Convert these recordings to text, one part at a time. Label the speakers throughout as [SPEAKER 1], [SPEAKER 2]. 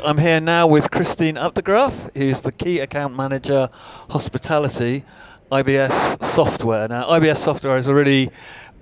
[SPEAKER 1] I'm here now with Updegraff, who's the Key Account Manager, Hospitality, IBS Software. Now, IBS Software is a really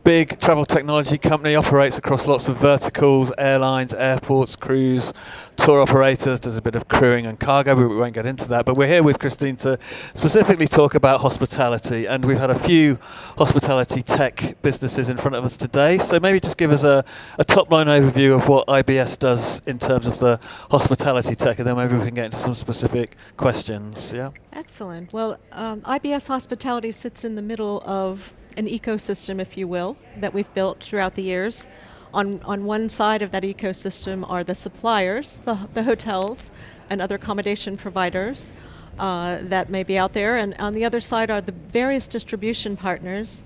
[SPEAKER 1] big travel technology company, operates across lots of verticals, airlines, airports, cruise, tour operators, does a bit of crewing and cargo, but we won't get into that. But we're here with Cendyn to specifically talk about hospitality, and we've had a few hospitality tech businesses in front of us today. So maybe just give us a top-line overview of what IBS does in terms of the hospitality tech, and then maybe we can get into some specific questions. Yeah.
[SPEAKER 2] Excellent. Well, IBS Hospitality sits in the middle of an ecosystem, if you will, that we've built throughout the years. On one side of that ecosystem are the suppliers, the hotels and other accommodation providers that may be out there, and on the other side are the various distribution partners,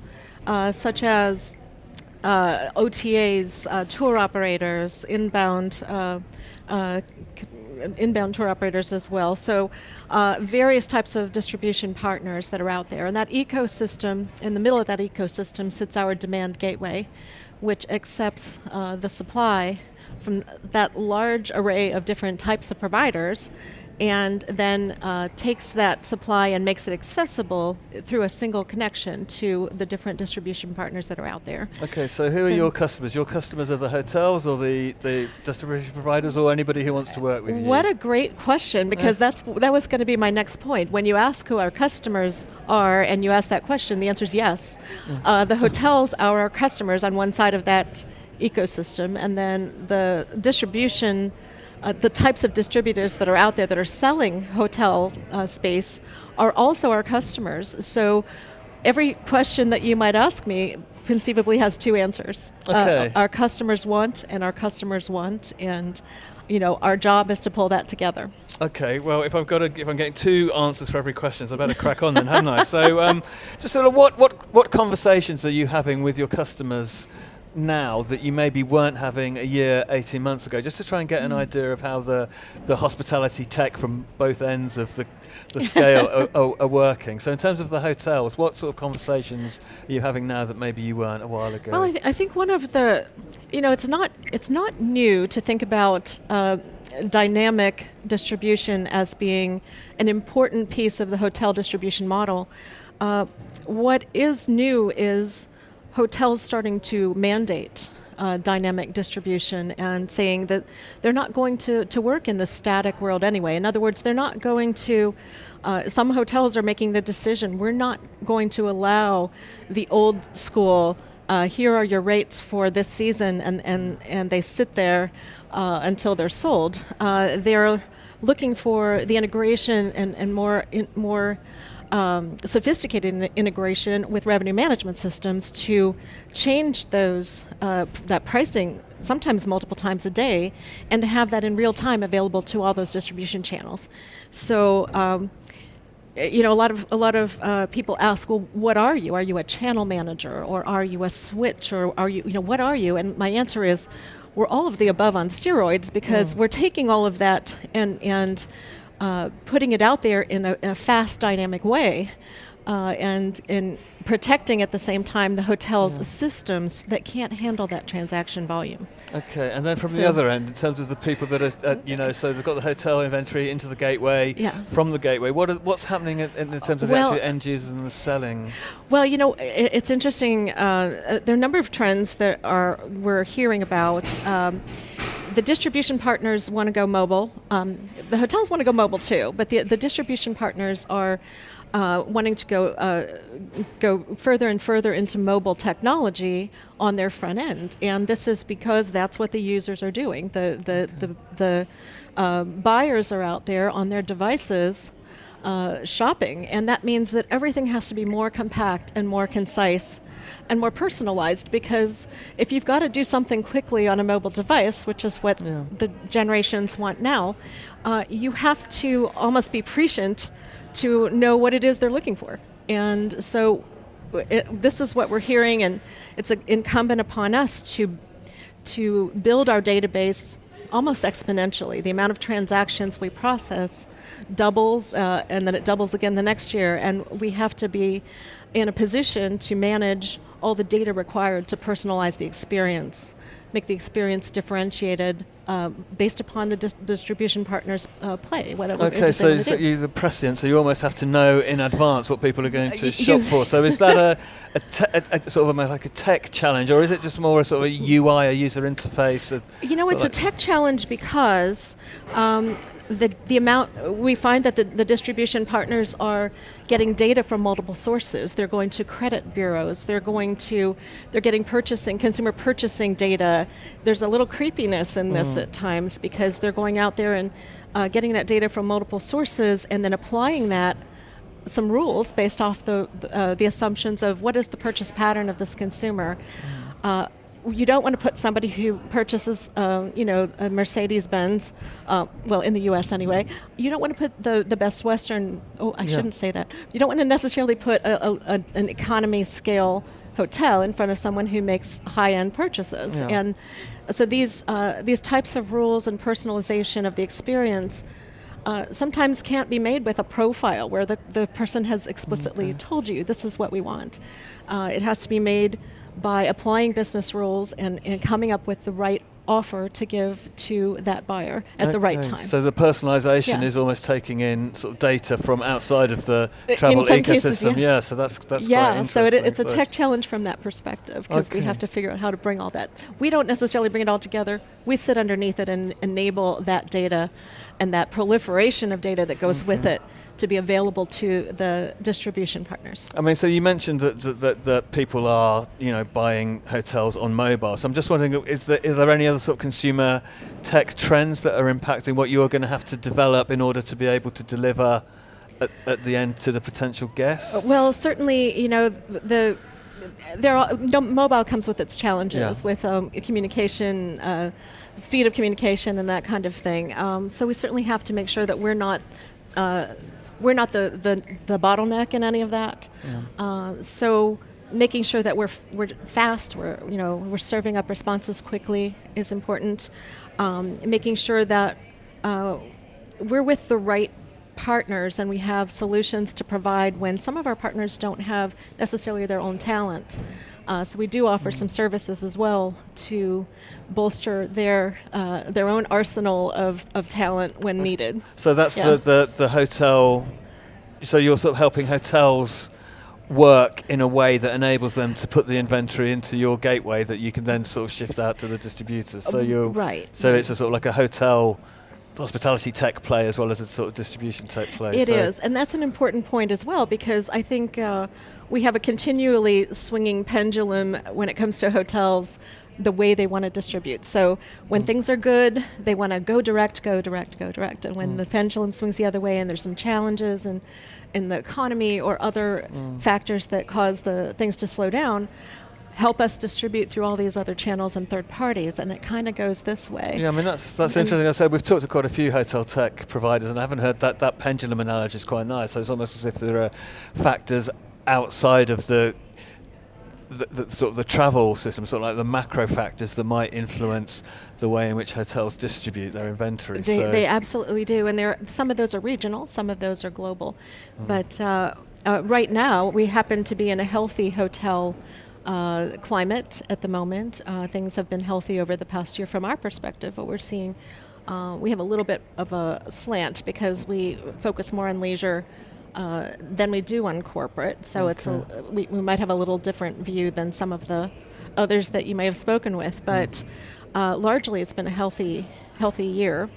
[SPEAKER 2] such as OTAs, tour operators, inbound tour operators as well. So various types of distribution partners that are out there. And that ecosystem, in the middle of that ecosystem sits our demand gateway, which accepts the supply from that large array of different types of providers, and then takes that supply and makes it accessible through a single connection to the different distribution partners that are out there.
[SPEAKER 1] Okay, so who are your customers? Your customers are the hotels or the distribution providers, or anybody who wants to work with you?
[SPEAKER 2] What a great question, because that was going to be my next point. When you ask who our customers are and you ask that question, the answer is yes. The hotels are our customers on one side of that ecosystem, and then the distribution the types of distributors that are out there that are selling hotel space are also our customers. So every question that you might ask me conceivably has two answers.
[SPEAKER 1] Okay.
[SPEAKER 2] Our customers want, and our customers want, and our job is to pull that together.
[SPEAKER 1] Okay, well, if I'm getting two answers for every question, so I better crack on then, haven't I? So, just sort of what conversations are you having with your customers now that you maybe weren't having a year, 18 months ago, just to try and get an idea of how the hospitality tech from both ends of the scale are working. So in terms of the hotels, what sort of conversations are you having now that maybe you weren't a while ago?
[SPEAKER 2] Well, I think one of the, it's not new to think about dynamic distribution as being an important piece of the hotel distribution model. What is new is hotels starting to mandate dynamic distribution and saying that they're not going to work in the static world anyway. In other words, they're not going to, some hotels are making the decision, we're not going to allow the old school, here are your rates for this season, and they sit there until they're sold. They're looking for the integration and more sophisticated integration with revenue management systems to change that pricing sometimes multiple times a day, and to have that in real time available to all those distribution channels. So a lot of people ask, well, what are you? Are you a channel manager, or are you a switch, or are you, what are you? And my answer is, we're all of the above on steroids, because we're taking all of that and putting it out there in a fast, dynamic way, and protecting at the same time the hotel's systems that can't handle that transaction volume.
[SPEAKER 1] Okay, and then from the other end, in terms of the people that are, so they've got the hotel inventory into the gateway, from the gateway, what's happening in terms of the actual end users and the selling?
[SPEAKER 2] Well, it's interesting. There are a number of trends that we're hearing about. The distribution partners want to go mobile. The hotels want to go mobile too, but the distribution partners are wanting to go further and further into mobile technology on their front end, and this is because that's what the users are doing. The buyers are out there on their devices shopping, and that means that everything has to be more compact and more concise and more personalized, because if you've got to do something quickly on a mobile device, which is what the generations want now, you have to almost be prescient to know what it is they're looking for. And so this is what we're hearing, and it's incumbent upon us to build our database almost exponentially. The amount of transactions we process doubles, and then it doubles again the next year, and we have to be in a position to manage all the data required to personalize the experience make the experience differentiated based upon the distribution partners' play.
[SPEAKER 1] Okay, so you're the precedent, so you almost have to know in advance what people are going to shop for. So is that a sort of like a tech challenge, or is it just more a sort of a UI, a user interface?
[SPEAKER 2] It's a tech challenge because the amount we find that the distribution partners are getting data from multiple sources. They're going to credit bureaus. They're getting consumer purchasing data. There's a little creepiness in this at times because they're going out there and getting that data from multiple sources and then applying that some rules based off the assumptions of what is the purchase pattern of this consumer. You don't want to put somebody who purchases, a Mercedes-Benz, in the U.S. anyway. You don't want to put the Best Western. Shouldn't say that. You don't want to necessarily put an economy scale hotel in front of someone who makes high-end purchases.
[SPEAKER 1] Yeah.
[SPEAKER 2] And so these types of rules and personalization of the experience sometimes can't be made with a profile where the person has explicitly told you this is what we want. It has to be made by applying business rules and coming up with the right offer to give to that buyer at the right time.
[SPEAKER 1] So the personalization is almost taking in sort of data from outside of the travel ecosystem.
[SPEAKER 2] Cases, yes.
[SPEAKER 1] Yeah, so that's quite interesting.
[SPEAKER 2] So it's a tech challenge from that perspective because we have to figure out how to bring all that. We don't necessarily bring it all together. We sit underneath it and enable that data and that proliferation of data that goes with it to be available to the distribution partners.
[SPEAKER 1] I mean, so you mentioned that people are, buying hotels on mobile. So I'm just wondering, is there any other sort of consumer tech trends that are impacting what you're going to have to develop in order to be able to deliver at the end to the potential guests?
[SPEAKER 2] Well, certainly, mobile comes with its challenges with communication, speed of communication, and that kind of thing. So we certainly have to make sure that we're not the bottleneck in any of that. So making sure that we're fast, we're serving up responses quickly is important. Making sure that we're with the right partners and we have solutions to provide when some of our partners don't have necessarily their own talent. So we do offer some services as well to bolster their own arsenal of talent when needed.
[SPEAKER 1] So that's the hotel. So you're sort of helping hotels work in a way that enables them to put the inventory into your gateway that you can then sort of shift out to the distributors. So So it's a sort of like a hotel hospitality tech play as well as a sort of distribution tech play.
[SPEAKER 2] It is, and that's an important point as well because I think we have a continually swinging pendulum when it comes to hotels, the way they want to distribute. So when things are good, they want to go direct. And when the pendulum swings the other way and there's some challenges in the economy or other factors that cause the things to slow down, help us distribute through all these other channels and third parties, and it kind of goes this way.
[SPEAKER 1] Yeah, I mean that's interesting. I said we've talked to quite a few hotel tech providers, and I haven't heard that pendulum analogy is quite nice. So it's almost as if there are factors outside of the sort of the travel system, sort of like the macro factors that might influence the way in which hotels distribute their inventory.
[SPEAKER 2] They absolutely do, and some of those are regional, some of those are global. But right now, we happen to be in a healthy hotel climate at the moment. Things have been healthy over the past year from our perspective, but we're seeing we have a little bit of a slant because we focus more on leisure than we do on corporate. So we might have a little different view than some of the others that you may have spoken with, but largely it's been a healthy year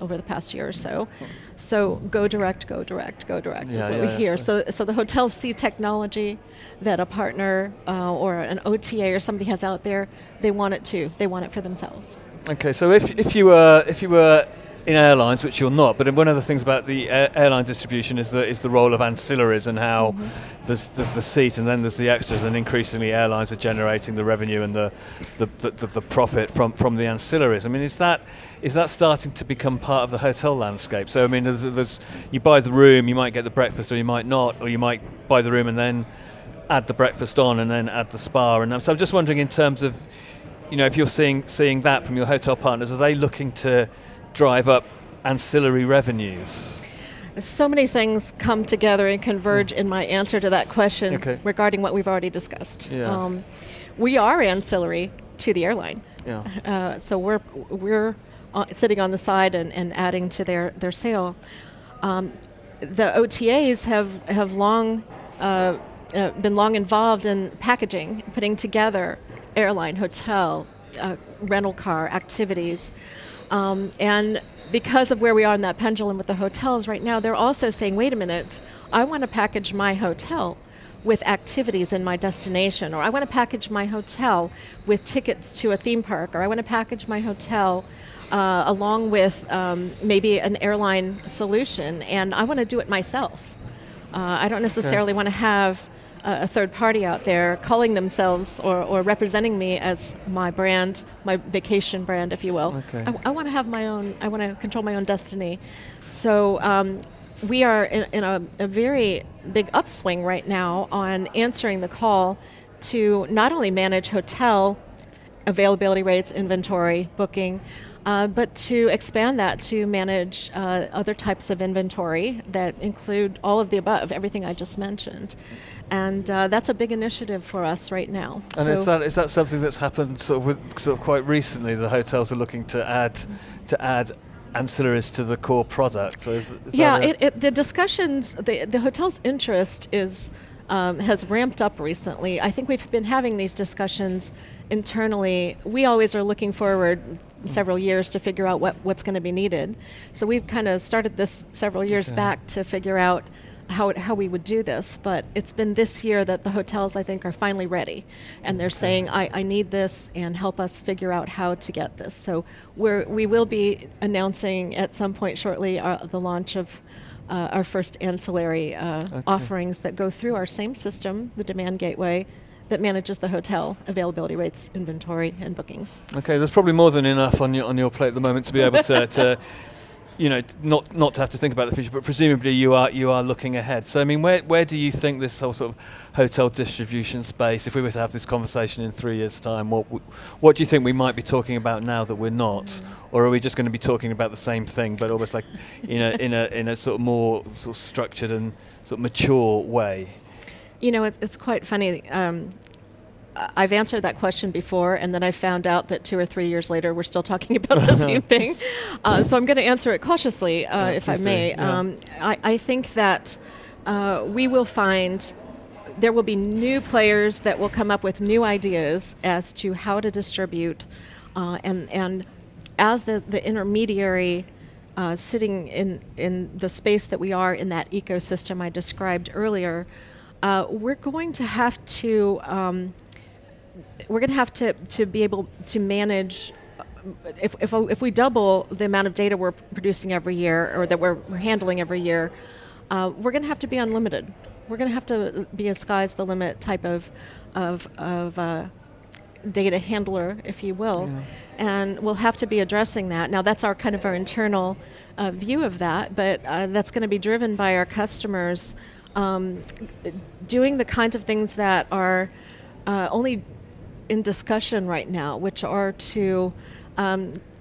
[SPEAKER 2] over the past year or so. So go direct is what we hear. So the hotels see technology that a partner or an OTA or somebody has out there. They want it too. They want it for themselves. Okay, so if you were in airlines, which you're not, but one of the things about the airline distribution is the role of ancillaries and how there's the seat and then there's the extras, and increasingly airlines are generating the revenue and the profit from the ancillaries. I mean, is that starting to become part of the hotel landscape? So I mean, there's you buy the room, you might get the breakfast, or you might not, or you might buy the room and then add the breakfast on and then add the spa. And so I'm just wondering, in terms of, if you're seeing that from your hotel partners, are they looking to drive up ancillary revenues? So many things come together and converge in my answer to that question regarding what we've already discussed. We are ancillary to the airline.
[SPEAKER 1] Yeah.
[SPEAKER 2] So we're sitting on the side and adding to their sale. The OTAs have long been long involved in packaging, putting together airline, hotel, rental car activities, and because of where we are in that pendulum with the hotels right now, they're also saying, wait a minute, I want to package my hotel with activities in my destination, or I want to package my hotel with tickets to a theme park, or I want to package my hotel along with maybe an airline solution, and I want to do it myself. I don't necessarily want to have a third party out there calling themselves or representing me as my brand, my vacation brand, if you will.
[SPEAKER 1] Okay.
[SPEAKER 2] I want to have my own, I want to control my own destiny. So we are in a very big upswing right now on answering the call to not only manage hotel availability rates, inventory, booking, but to expand that to manage other types of inventory that include all of the above, everything I just mentioned. And that's a big initiative for us right now.
[SPEAKER 1] And is that something that's happened sort of quite recently? The hotels are looking to add ancillaries to the core product. So
[SPEAKER 2] the discussions, the hotel's interest has ramped up recently. I think we've been having these discussions internally. We always are looking forward several years to figure out what's going to be needed. So we've kind of started this several years back to figure out how we would do this, but it's been this year that the hotels, I think, are finally ready, and they're saying, I need this, and help us figure out how to get this. So we will be announcing at some point shortly the launch of our first ancillary offerings that go through our same system, the demand gateway, that manages the hotel availability rates, inventory, and bookings. Okay,
[SPEAKER 1] there's probably more than enough on your plate at the moment to be able to not to have to think about the future, but presumably you are looking ahead. So I mean, where do you think this whole sort of hotel distribution space, if we were to have this conversation in 3 years' time, what do you think we might be talking about now that we're not, or are we just going to be talking about the same thing, but almost like in a sort of more sort of structured and sort of mature way?
[SPEAKER 2] It's quite funny. I've answered that question before, and then I found out that 2 or 3 years later we're still talking about the same thing. So I'm going to answer it cautiously, if I may.
[SPEAKER 1] Yeah.
[SPEAKER 2] I think that we will find there will be new players that will come up with new ideas as to how to distribute, and as the intermediary sitting in the space that we are in that ecosystem I described earlier, we're going to have to be able to manage. If we double the amount of data we're producing every year, or that we're handling every year, we're going to have to be unlimited. We're going to have to be a sky's the limit type of data handler, if you will, and we'll have to be addressing that. Now, that's our kind of our internal view of that, but that's going to be driven by our customers doing the kinds of things that are only in discussion right now, which are to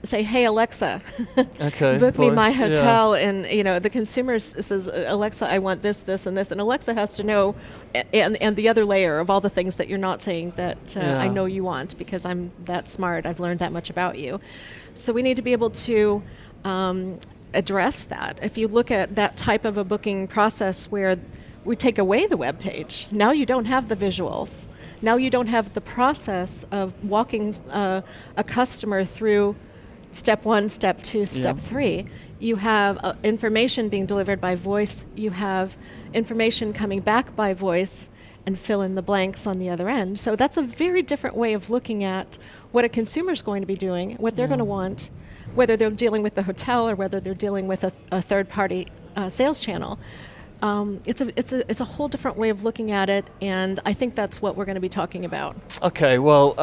[SPEAKER 2] say, hey, Alexa, book me my hotel. And, the consumer says, Alexa, I want this, this, and this. And Alexa has to know, and the other layer of all the things that you're not saying that I know you want, because I'm that smart. I've learned that much about you. So we need to be able to address that. If you look at that type of a booking process where we take away the web page, now you don't have the visuals. Now you don't have the process of walking a customer through step 1, step 2, step 3. You have information being delivered by voice. You have information coming back by voice, and fill in the blanks on the other end. So that's a very different way of looking at what a consumer's going to be doing, what they're going to want, whether they're dealing with the hotel or whether they're dealing with a third-party sales channel. It's a whole different way of looking at it, and I think that's what we're going to be talking about.
[SPEAKER 1] Okay, well,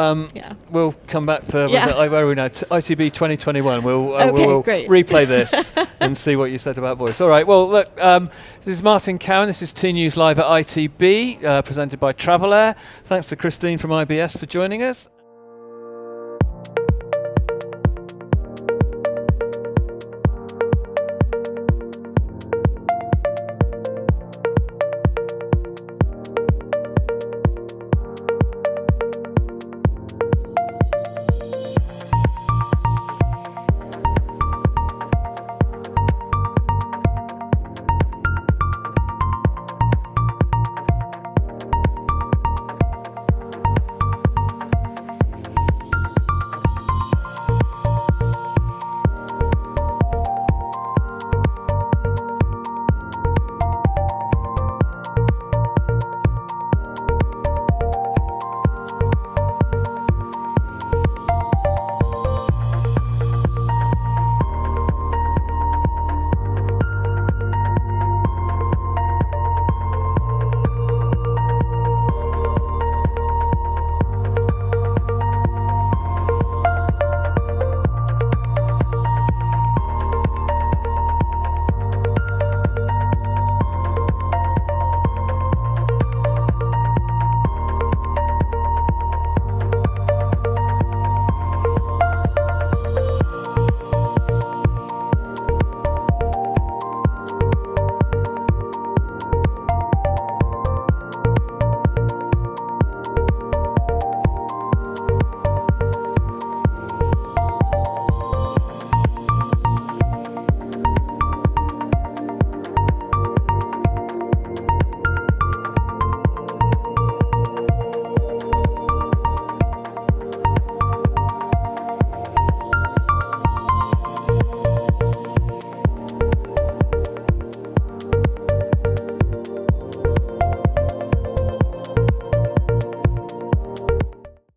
[SPEAKER 1] we'll come back for where are we now? ITB 2021. We'll replay this and see what you said about voice. All right. Well, look, this is Martin Cowan. This is tnoozLIVE at ITB, presented by Travelaer. Thanks to Christine from IBS for joining us.